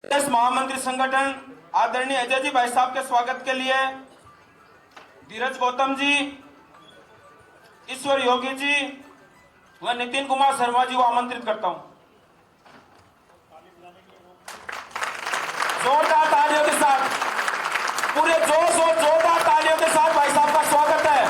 प्रदेश महामंत्री संगठन आदरणीय अजय जी भाई साहब के स्वागत के लिए धीरज गौतम जी, ईश्वर योगी जी व नितिन कुमार शर्मा जी को आमंत्रित करता हूं। जोरदार तालियों के साथ, पूरे जोश और जोरदार तालियों के साथ भाई साहब का स्वागत है।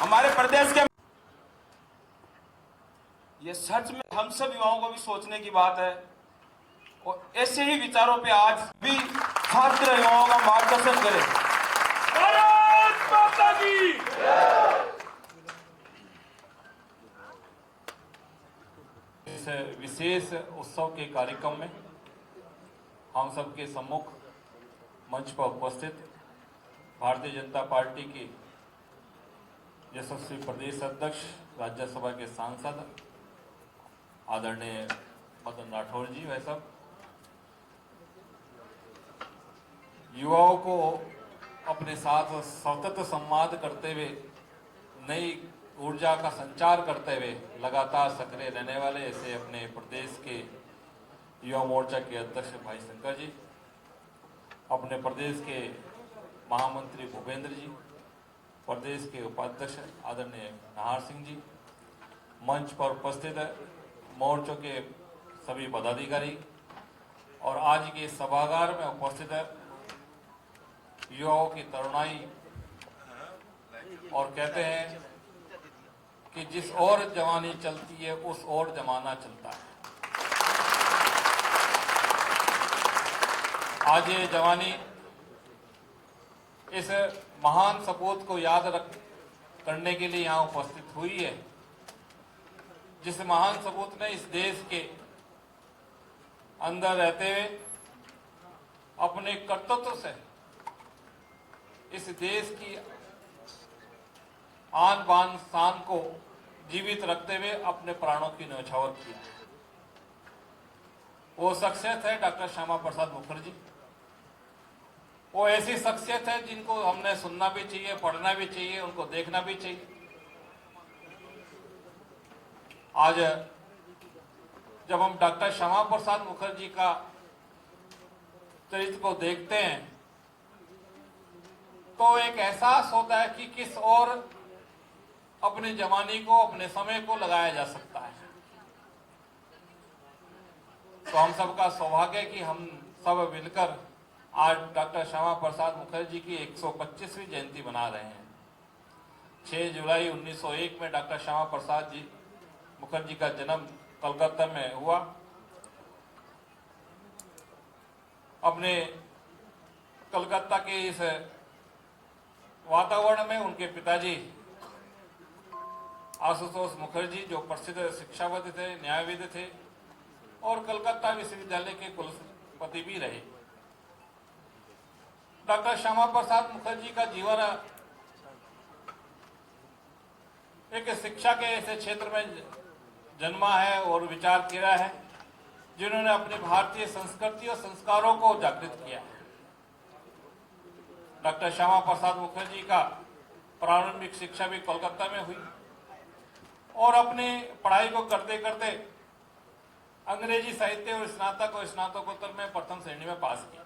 हमारे प्रदेश के ये सच में हम सब युवाओं को भी सोचने की बात है और ऐसे ही विचारों पे आज भी छात्र युवाओं का मार्गदर्शन करें। भारत माता की इस विशेष उत्सव के कार्यक्रम में हम सबके सम्मुख मंच पर उपस्थित भारतीय जनता पार्टी के यशस्वी प्रदेश अध्यक्ष, राज्यसभा के सांसद आदरणीय मदन राठौर जी, वह सब युवाओं को अपने साथ सतत संवाद करते हुए, नई ऊर्जा का संचार करते हुए लगातार सक्रिय रहने वाले ऐसे अपने प्रदेश के युवा मोर्चा के अध्यक्ष भाई शंकर जी, अपने प्रदेश के महामंत्री भूपेंद्र जी, प्रदेश के उपाध्यक्ष आदरणीय नाहर सिंह जी, मंच पर उपस्थित मोर्चों के सभी पदाधिकारी और आज के सभागार में उपस्थित युवाओं की तरुणाई, और कहते हैं कि जिस ओर जवानी चलती है उस ओर जमाना चलता है। आज ये जवानी इस महान सपूत को याद करने के लिए यहाँ उपस्थित हुई है, जिस महान सपूत ने इस देश के अंदर रहते हुए अपने कर्तव्य से इस देश की आन बान शान को जीवित रखते हुए अपने प्राणों की न्यौछावर किया। वो शख्सियत है डॉक्टर श्यामा प्रसाद मुखर्जी। वो ऐसी शख्सियत है जिनको हमने सुनना भी चाहिए, पढ़ना भी चाहिए, उनको देखना भी चाहिए। आज जब हम डॉक्टर श्यामा प्रसाद मुखर्जी का चरित्र को देखते हैं तो एक एहसास होता है कि किस ओर अपनी जवानी को, अपने समय को लगाया जा सकता है। तो हम सबका सौभाग्य है कि हम सब मिलकर आज डॉक्टर श्यामा प्रसाद मुखर्जी की 125वीं जयंती मना रहे हैं। 6 जुलाई 1901 में डॉक्टर श्यामा प्रसाद जी मुखर्जी का जन्म कलकत्ता में हुआ। अपने कलकत्ता के इस वातावरण में उनके पिताजी आशुतोष मुखर्जी, जो प्रसिद्ध शिक्षाविद थे, न्यायविद थे और कलकत्ता विश्वविद्यालय के कुलपति भी रहे। डॉक्टर श्यामा प्रसाद मुखर्जी का जीवन एक शिक्षा के ऐसे क्षेत्र में जन्मा है और विचार किया है जिन्होंने अपनी भारतीय संस्कृति और संस्कारों को जागृत किया है। डॉक्टर श्यामा प्रसाद मुखर्जी का प्रारंभिक शिक्षा भी कोलकाता में हुई और अपने पढ़ाई को करते करते अंग्रेजी साहित्य और स्नातक और स्नातकोत्तर में प्रथम श्रेणी में पास किया।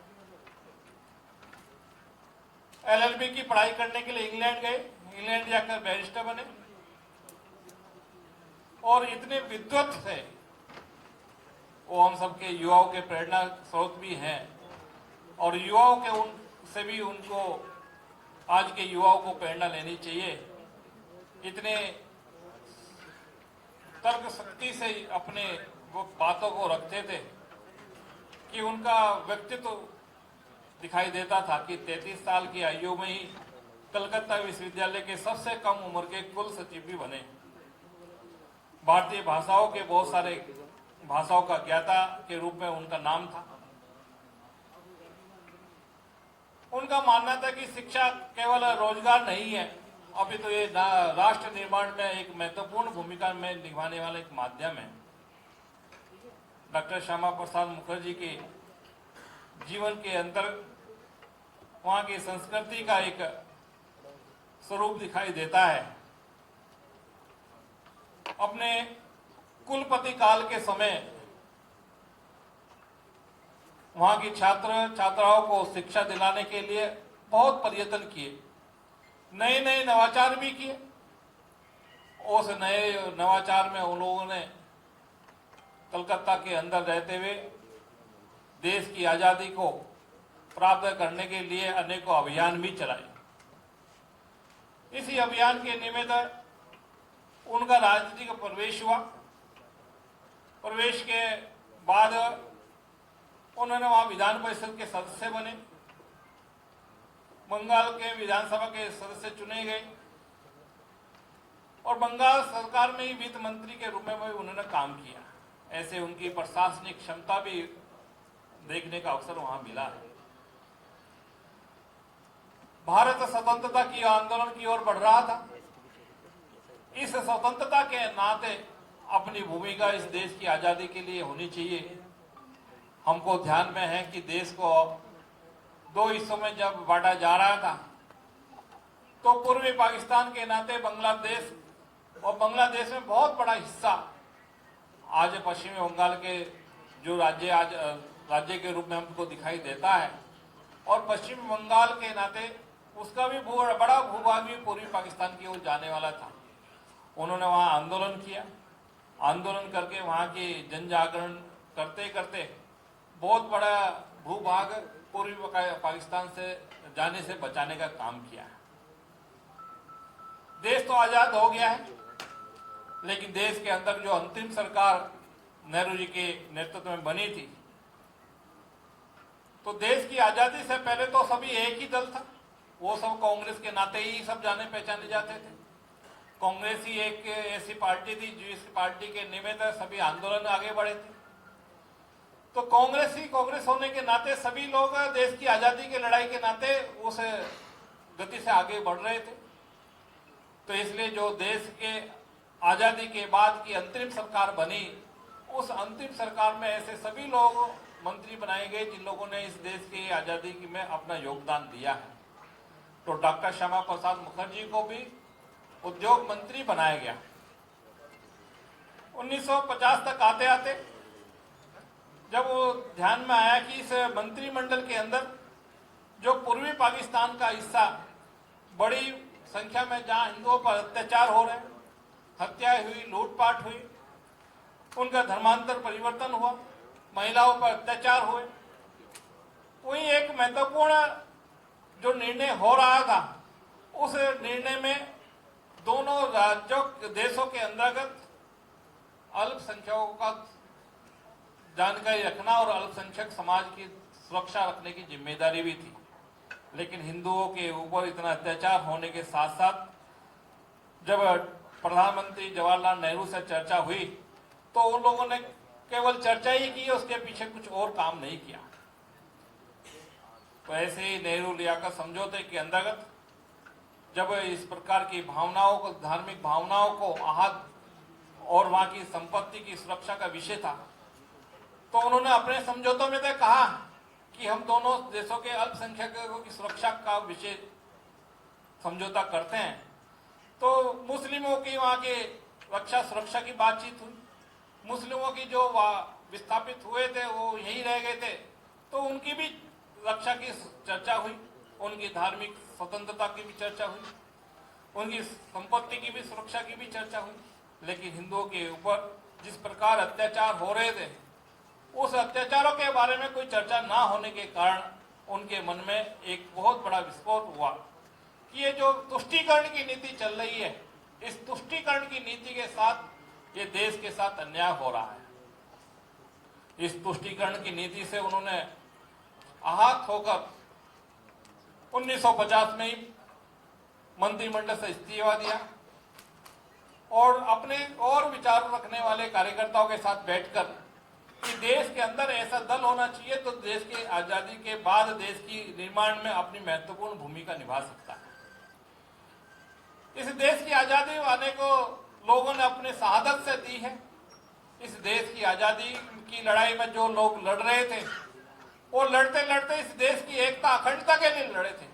LLB की पढ़ाई करने के लिए इंग्लैंड गए, इंग्लैंड जाकर बैरिस्टर बने और इतने विद्वत थे, वो हम सबके युवाओं के प्रेरणा स्रोत भी हैं और युवाओं के उनसे भी उनको आज के युवाओं को प्रेरणा लेनी चाहिए। इतने तर्क शक्ति से अपने वो बातों को रखते थे कि उनका व्यक्तित्व दिखाई देता था कि 33 साल की आयु में ही कलकत्ता विश्वविद्यालय के सबसे कम उम्र के कुल सचिव भी बने। भारतीय भाषाओं के बहुत सारे भाषाओं का ज्ञाता के रूप में उनका नाम था। उनका मानना था कि शिक्षा केवल रोजगार नहीं है, अभी तो ये राष्ट्र निर्माण में एक महत्वपूर्ण भूमिका में निभाने वाला एक माध्यम है। डॉक्टर श्यामा प्रसाद मुखर्जी के जीवन के अंदर वहाँ की संस्कृति का एक स्वरूप दिखाई देता है। अपने कुलपति काल के समय वहां की छात्र छात्राओं को शिक्षा दिलाने के लिए बहुत प्रयत्न किए, नए नए नवाचार भी किए। उस नए नवाचार में उन लोगों ने कलकत्ता के अंदर रहते हुए देश की आजादी को प्राप्त करने के लिए अनेकों अभियान भी चलाए। इसी अभियान के निमित्त उनका राजनीतिक प्रवेश हुआ। प्रवेश के बाद उन्होंने वहां विधान परिषद के सदस्य बने, बंगाल के विधानसभा के सदस्य चुने गए और बंगाल सरकार में ही वित्त मंत्री के रूप में भी उन्होंने काम किया। ऐसे उनकी प्रशासनिक क्षमता भी देखने का अवसर वहां मिला है। भारत स्वतंत्रता की आंदोलन की ओर बढ़ रहा था। इस स्वतंत्रता के नाते अपनी भूमिका इस देश की आजादी के लिए होनी चाहिए। हमको ध्यान में है कि देश को दो हिस्सों में जब बांटा जा रहा था तो पूर्वी पाकिस्तान के नाते बांग्लादेश और बांग्लादेश में बहुत बड़ा हिस्सा आज पश्चिमी बंगाल के जो राज्य के रूप में हमको दिखाई देता है, और पश्चिम बंगाल के नाते उसका भी बड़ा भूभाग भी पूर्वी पाकिस्तान की ओर जाने वाला था। उन्होंने वहां आंदोलन किया, आंदोलन करके वहां की जन जागरण करते करते बहुत बड़ा भूभाग पूर्वी पाकिस्तान से जाने से बचाने का काम किया। देश तो आजाद हो गया है, लेकिन देश के अंदर जो अंतिम सरकार नेहरू जी के नेतृत्व में बनी थी, तो देश की आजादी से पहले तो सभी एक ही दल था। वो सब कांग्रेस के नाते ही सब जाने पहचाने जाते थे। कांग्रेस ही एक ऐसी पार्टी थी जिस पार्टी के निमित्त सभी आंदोलन आगे बढ़े थे। तो कांग्रेस होने के नाते सभी लोग देश की आजादी की लड़ाई के नाते उस गति से आगे बढ़ रहे थे। तो इसलिए जो देश के आजादी के बाद की अंतरिम सरकार बनी, उस अंतिम सरकार में ऐसे सभी लोग मंत्री बनाए गए जिन लोगों ने इस देश की आजादी में अपना योगदान दिया है। तो डॉक्टर श्यामा प्रसाद मुखर्जी को भी उद्योग मंत्री बनाया गया। 1950 तक आते आते जब वो ध्यान में आया कि इस मंत्रिमंडल के अंदर जो पूर्वी पाकिस्तान का हिस्सा बड़ी संख्या में जहां हिंदुओं पर अत्याचार हो रहे, हत्याएं हुई, लूटपाट हुई, उनका धर्मांतर परिवर्तन हुआ, महिलाओं पर अत्याचार हुए, वही एक महत्वपूर्ण जो निर्णय हो रहा था, उस निर्णय में दोनों राज्यों देशों के अंतर्गत अल्पसंख्यकों का जानकारी रखना और अल्पसंख्यक समाज की सुरक्षा रखने की जिम्मेदारी भी थी। लेकिन हिंदुओं के ऊपर इतना अत्याचार होने के साथ साथ जब प्रधानमंत्री जवाहरलाल नेहरू से चर्चा हुई तो उन लोगों ने केवल चर्चा ही की, उसके पीछे कुछ और काम नहीं किया। तो ऐसे ही नेहरू लियाकत समझौते के अंतर्गत जब इस प्रकार की भावनाओं को, धार्मिक भावनाओं को आहत और वहां की संपत्ति की सुरक्षा का विषय था, तो उन्होंने अपने समझौतों में तो कहा कि हम दोनों देशों के अल्पसंख्यकों की सुरक्षा का विषय समझौता करते हैं। तो मुस्लिमों की वहां के रक्षा सुरक्षा की बातचीत हुई। मुस्लिमों की जो विस्थापित हुए थे वो यहीं रह गए थे, तो उनकी भी रक्षा की चर्चा हुई, उनकी धार्मिक स्वतंत्रता की भी चर्चा हुई, उनकी संपत्ति की भी सुरक्षा की भी चर्चा हुई। लेकिन हिंदुओं के ऊपर जिस प्रकार अत्याचार हो रहे थे, उस अत्याचारों के बारे में कोई चर्चा ना होने के कारण उनके मन में एक बहुत बड़ा विस्फोट हुआ कि ये जो तुष्टीकरण की नीति चल रही है, इस तुष्टीकरण की नीति के साथ ये देश के साथ अन्याय हो रहा है। इस तुष्टीकरण की नीति से उन्होंने आहत होकर 1950 में ही मंत्रिमंडल से इस्तीफा दिया और अपने और विचार रखने वाले कार्यकर्ताओं के साथ बैठकर कि देश के अंदर ऐसा दल होना चाहिए तो देश की आजादी के बाद देश की निर्माण में अपनी महत्वपूर्ण भूमिका निभा सकता है। इस देश की आजादी वाले को लोगों ने अपने शहादत से दी है। इस देश की आजादी की लड़ाई में जो लोग लड़ रहे थे, वो लड़ते लड़ते इस देश की एकता अखंडता के लिए लड़े थे।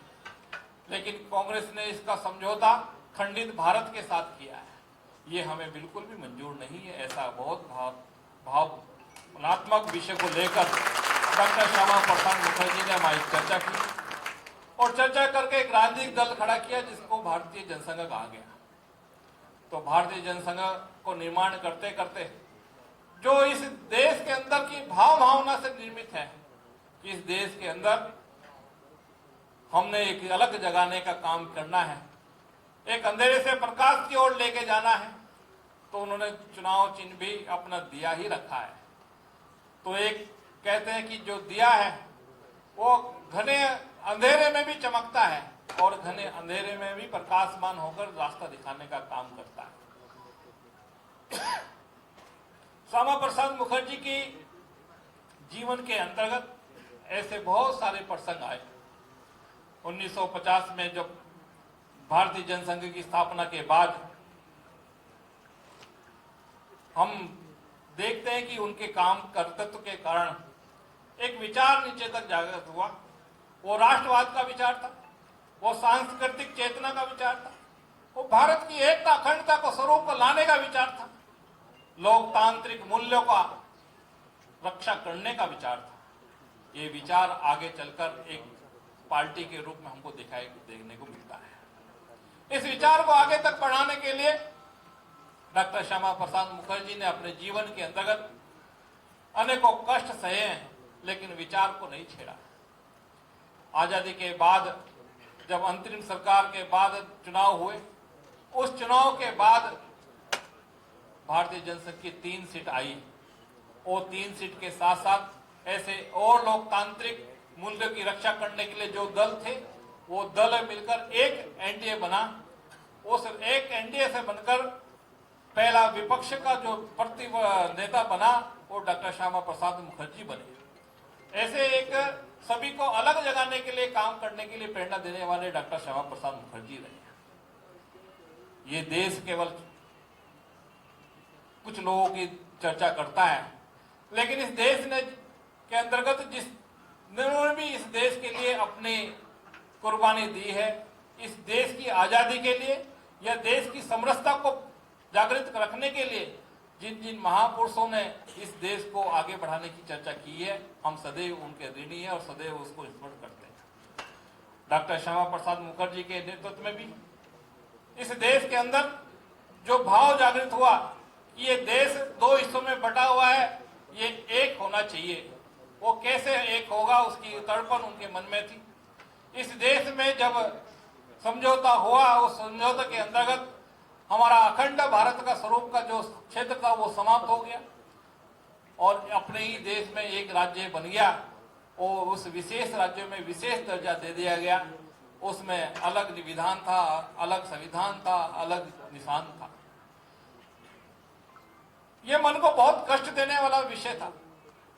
लेकिन कांग्रेस ने इसका समझौता खंडित भारत के साथ किया है। ये हमें बिल्कुल भी मंजूर नहीं है। ऐसा बहुत भावनात्मक विषय को लेकर डॉक्टर श्यामा प्रसाद मुखर्जी ने हमारी चर्चा की और चर्चा करके एक राजनीतिक दल खड़ा किया जिसको भारतीय जनसंघ कहा गया। तो भारतीय जनसंघ को निर्माण करते करते जो इस देश के अंदर की भावना से निर्मित है कि इस देश के अंदर हमने एक अलग जगाने का काम करना है, एक अंधेरे से प्रकाश की ओर लेके जाना है, तो उन्होंने चुनाव चिन्ह भी अपना दिया ही रखा है। तो एक कहते हैं कि जो दिया है वो घने अंधेरे में भी चमकता है और घने अंधेरे में भी प्रकाशमान होकर रास्ता दिखाने का काम करता है। श्यामा प्रसाद मुखर्जी की जीवन के अंतर्गत ऐसे बहुत सारे प्रसंग आए। 1950 में जब भारतीय जनसंघ की स्थापना के बाद हम देखते हैं कि उनके काम कर्तृत्व के कारण एक विचार नीचे तक जागृत हुआ। वो राष्ट्रवाद का विचार था, वो सांस्कृतिक चेतना का विचार था, वो भारत की एकता अखंडता को स्वरूप लाने का विचार था, लोकतांत्रिक मूल्यों का रक्षा करने का विचार था। ये विचार आगे चलकर एक पार्टी के रूप में हमको देखने को मिलता है। इस विचार को आगे तक बढ़ाने के लिए डॉक्टर श्यामा प्रसाद मुखर्जी ने अपने जीवन के अंतर्गत अनेकों कष्ट सहे हैं, लेकिन विचार को नहीं छेड़ा। आजादी के बाद जब अंतरिम सरकार के बाद चुनाव हुए, उस चुनाव के बाद भारतीय जनसंघ की 3 सीट आई। वो 3 सीट के साथ साथ ऐसे और लोकतांत्रिक मूल्यों की रक्षा करने के लिए जो दल थे, वो दल मिलकर एक एनडीए बना। उस एक एनडीए से बनकर पहला विपक्ष का जो नेता बना वो डॉक्टर श्यामा प्रसाद मुखर्जी बने। ऐसे एक सभी को अलग जगाने के लिए, काम करने के लिए प्रेरणा देने वाले डॉक्टर श्यामा प्रसाद मुखर्जी रहे। ये देश केवल कुछ लोगों की चर्चा करता है, लेकिन इस देश ने के अंतर्गत जिन्होंने भी इस देश के लिए अपनी कुर्बानी दी है, इस देश की आजादी के लिए या देश की समरसता को जागृत रखने के लिए जिन जिन महापुरुषों ने इस देश को आगे बढ़ाने की चर्चा की है, हम सदैव उनके ऋणी हैं और सदैव उसको स्मरण करते हैं। डॉक्टर श्यामा प्रसाद मुखर्जी के नेतृत्व में भी इस देश के अंदर जो भाव जागृत हुआ कि ये देश 2 हिस्सों में बटा हुआ है, ये एक होना चाहिए। वो कैसे एक होगा, उसकी तड़पन उनके मन में थी। इस देश में जब समझौता हुआ, उस समझौते के अंतर्गत हमारा अखंड भारत का स्वरूप का जो क्षेत्र था वो समाप्त हो गया और अपने ही देश में एक राज्य बन गया और उस विशेष राज्य में विशेष दर्जा दे दिया गया। उसमें अलग विधान था, अलग संविधान था, अलग निशान था। ये मन को बहुत कष्ट देने वाला विषय था।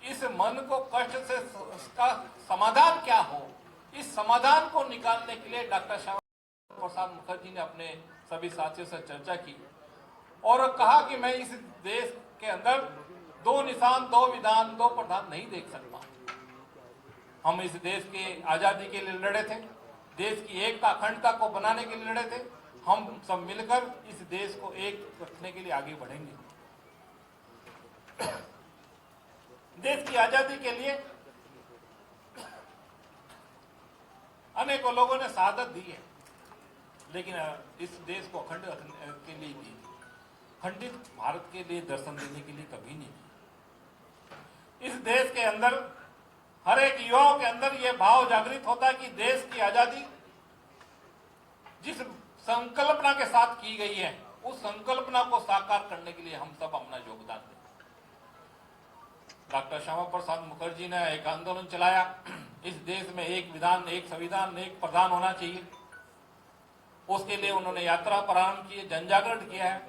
इस मन को कष्ट से इसका समाधान क्या हो, इस समाधान को निकालने के लिए डॉक्टर श्यामा प्रसाद मुखर्जी ने अपने सभी साथियों से चर्चा की और कहा कि मैं इस देश के अंदर 2 निशान, 2 विधान, 2 प्रधान नहीं देख सकता। हम इस देश की आजादी के लिए लड़े थे, देश की एकता अखंडता को बनाने के लिए लड़े थे। हम सब मिलकर इस देश को एक रखने के लिए आगे बढ़ेंगे। देश की आजादी के लिए अनेकों लोगों ने शहादत दी है, लेकिन इस देश को अखंड के लिए दी, खंडित भारत के लिए दर्शन देने के लिए कभी नहीं दी। इस देश के अंदर हर एक युवाओं के अंदर यह भाव जागृत होता है कि देश की आजादी जिस संकल्पना के साथ की गई है, उस संकल्पना को साकार करने के लिए हम सब अपना योगदान दें। डॉक्टर श्यामा प्रसाद मुखर्जी ने एक आंदोलन चलाया, इस देश में एक विधान, एक संविधान, एक प्रधान होना चाहिए। उसके लिए उन्होंने यात्रा प्रारंभ की, जनजागरण किया है।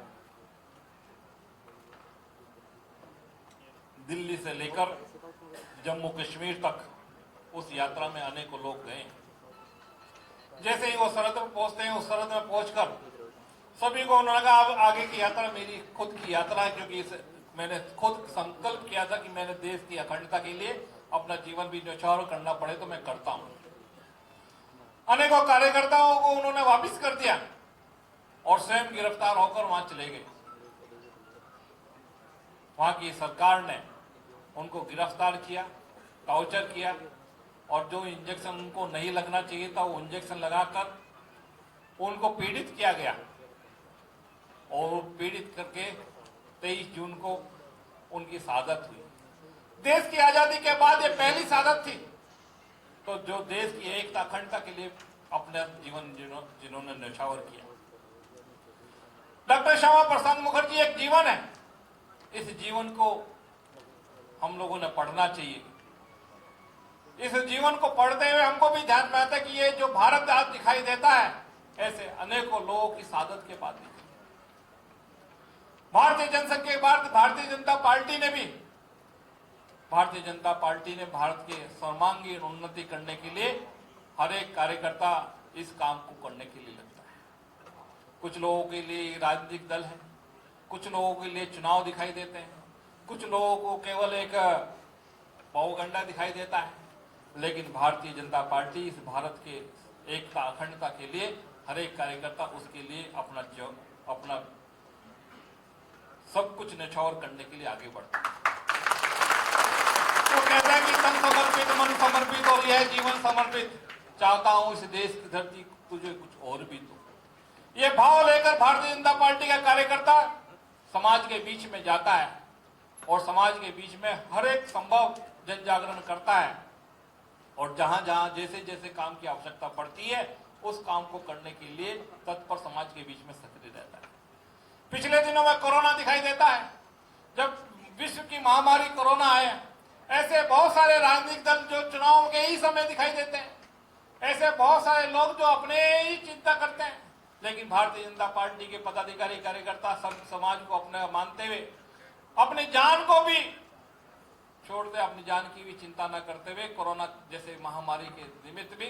दिल्ली से लेकर जम्मू कश्मीर तक उस यात्रा में अनेकों लोग गए। जैसे ही वो सरहद पर पहुंचते हैं, उस सरहद में पहुंचकर सभी को उन्होंने कहा आगे की यात्रा मेरी खुद की यात्रा है, क्योंकि मैंने खुद संकल्प किया था कि मैंने देश की अखंडता के लिए अपना जीवन भी न्यौछावर करना पड़े तो मैं करता हूं। अनेकों कार्यकर्ताओं को उन्होंने वापस कर दिया और स्वयं गिरफ्तार होकर वहां चले गए। वहां की सरकार ने उनको गिरफ्तार किया, टॉर्चर किया और जो इंजेक्शन उनको नहीं लगना चाहिए था वो इंजेक्शन लगाकर उनको पीड़ित किया गया और पीड़ित करके 23 जून को उनकी शहादत हुई। देश की आजादी के बाद ये पहली शहादत थी। तो जो देश की एकता अखंडता के लिए अपना जीवन जिन्होंने न्यौछावर किया। डॉक्टर श्यामा प्रसाद मुखर्जी एक जीवन है। इस जीवन को हम लोगों ने पढ़ना चाहिए। इस जीवन को पढ़ते हुए हमको भी ध्यान में आता है कि ये जो भारत आज दिखाई देता है, ऐसे अनेकों लोगों की शहादत के बाद दिखाई। भारतीय जनसंघ के बाद भारतीय जनता पार्टी ने भारत के सर्वांगीण उन्नति करने के लिए हर एक कार्यकर्ता इस काम को करने के लिए लगता है। कुछ लोगों के लिए राजनीतिक दल है, कुछ लोगों के लिए चुनाव दिखाई देते हैं, कुछ लोगों को केवल एक बहुगंडा दिखाई देता है, लेकिन भारतीय जनता पार्टी इस भारत के एकता अखंडता के लिए हर एक कार्यकर्ता उसके लिए अपना सब कुछ न्यौछावर करने के लिए आगे बढ़ता है। वो कहता है कि तन समर्पित, मन समर्पित और यह जीवन समर्पित, चाहता हूं इस देश की धरती तुझे कुछ और भी दो। ये भाव लेकर भारतीय जनता पार्टी का कार्यकर्ता समाज के बीच में जाता है और समाज के बीच में हर एक संभव जन जागरण करता है और जहां जहां जैसे जैसे काम की आवश्यकता पड़ती है उस काम को करने के लिए तत्पर समाज के बीच में सक्रिय रहता है। पिछले दिनों में कोरोना दिखाई देता है। जब विश्व की महामारी कोरोना आए, ऐसे बहुत सारे राजनीतिक दल जो चुनाव के ही समय दिखाई देते हैं, ऐसे बहुत सारे लोग जो अपने ही चिंता करते हैं, लेकिन भारतीय जनता पार्टी के पदाधिकारी कार्यकर्ता सब समाज को अपने मानते हुए अपनी जान को भी छोड़ते, अपनी जान की भी चिंता न करते हुए कोरोना जैसे महामारी के निमित्त भी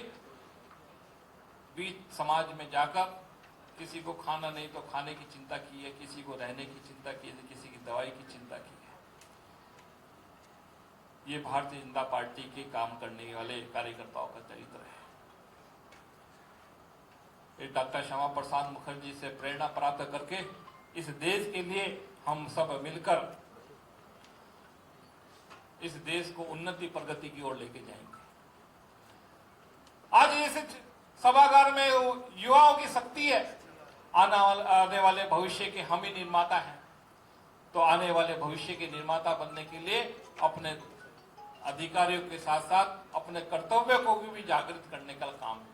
बीच समाज में जाकर किसी को खाना नहीं तो खाने की चिंता की है, किसी को रहने की चिंता की है, किसी की दवाई की चिंता की है। ये भारतीय जनता पार्टी के काम करने वाले कार्यकर्ताओं का चरित्र है। ये डॉक्टर श्यामा प्रसाद मुखर्जी से प्रेरणा प्राप्त करके इस देश के लिए हम सब मिलकर इस देश को उन्नति प्रगति की ओर लेके जाएंगे। आज इस सभागार में युवाओं की शक्ति है। आने वाले भविष्य के हम ही निर्माता हैं। तो आने वाले भविष्य के निर्माता बनने के लिए अपने अधिकारियों के साथ साथ अपने कर्तव्य को भी जागृत करने का काम है।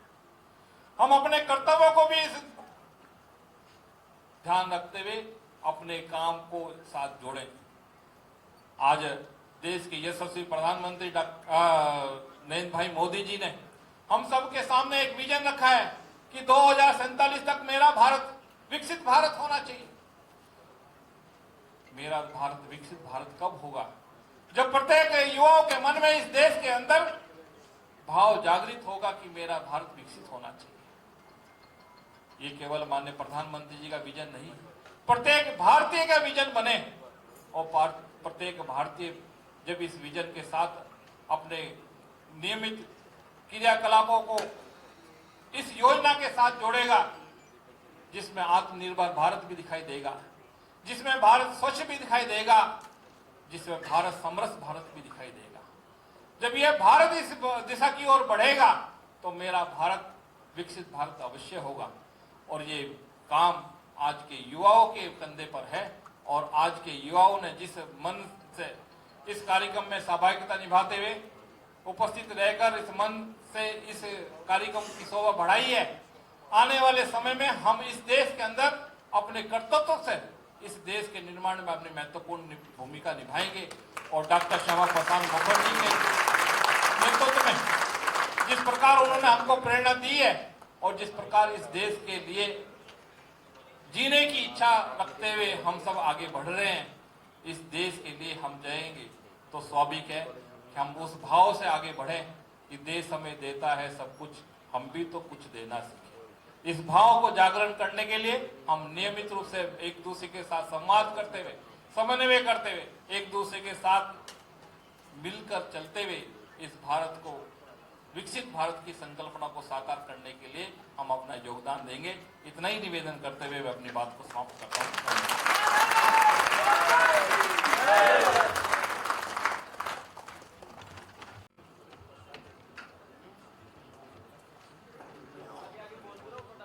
हम अपने कर्तव्य को भी ध्यान रखते हुए अपने काम को साथ जोड़ें। आज देश के यशस्वी प्रधानमंत्री नरेंद्र भाई मोदी जी ने हम सबके सामने एक विजन रखा है कि 2047 तक मेरा भारत विकसित भारत होना चाहिए। मेरा भारत विकसित भारत कब होगा? जब प्रत्येक युवाओं के मन में इस देश के अंदर भाव जागृत होगा कि मेरा भारत विकसित होना चाहिए। ये केवल माननीय प्रधानमंत्री जी का विजन नहीं, प्रत्येक भारतीय का विजन बने और प्रत्येक भारतीय जब इस विजन के साथ अपने नियमित क्रियाकलापों को इस योजना के साथ जोड़ेगा, जिसमें आत्मनिर्भर भारत भी दिखाई देगा, जिसमें भारत स्वच्छ भी दिखाई देगा, जिसमें भारत समरस भारत भी दिखाई देगा। जब यह भारत इस दिशा की ओर बढ़ेगा तो मेरा भारत विकसित भारत अवश्य होगा। और ये काम आज के युवाओं के कंधे पर है और आज के युवाओं ने जिस मन से इस कार्यक्रम में सहभागिता निभाते हुए उपस्थित रहकर इस मन से इस कार्यक्रम की शोभा बढ़ाई है। आने वाले समय में हम इस देश के अंदर अपने कर्तव्यों से इस देश के निर्माण में अपनी महत्वपूर्ण भूमिका निभाएंगे और डॉक्टर श्यामा प्रसाद मुखर्जी के नेतृत्व में जिस प्रकार उन्होंने हमको प्रेरणा दी है और जिस प्रकार इस देश के लिए जीने की इच्छा रखते हुए हम सब आगे बढ़ रहे हैं, इस देश के लिए हम जाएंगे तो स्वाभाविक है कि हम उस भाव से आगे बढ़े कि देश हमें देता है सब कुछ, हम भी तो कुछ देना सीखें। इस भाव को जागरण करने के लिए हम नियमित रूप से एक दूसरे के साथ संवाद करते हुए, समन्वय करते हुए, एक दूसरे के साथ मिलकर चलते हुए इस भारत को विकसित भारत की संकल्पना को साकार करने के लिए हम अपना योगदान देंगे। इतना ही निवेदन करते हुए मैं अपनी बात को समाप्त करता हूँ।